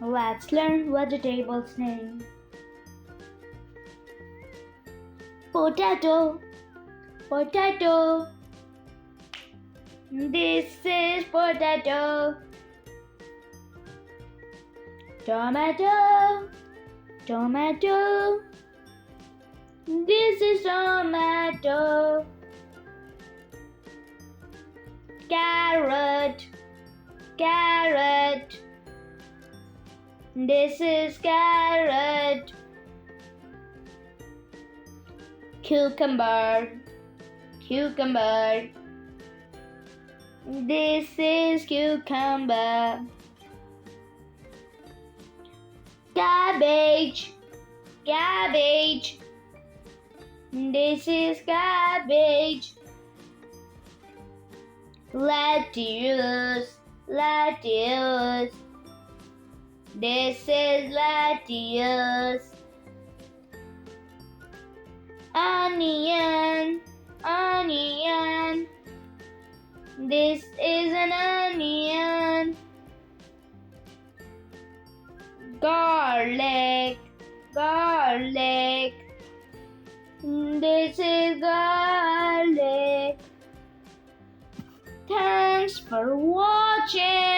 Let's learn vegetables name. Potato, potato. This is potato. Tomato, tomato. This is tomato. Carrot, carrot. This is carrot. Cucumber, cucumber. This is cucumber. Cabbage, cabbage. This is cabbage. Lettuce, lettuce. This is lettuce. Onion, onion. This is an onion. Garlic, garlic. This is garlic. Thanks for watching.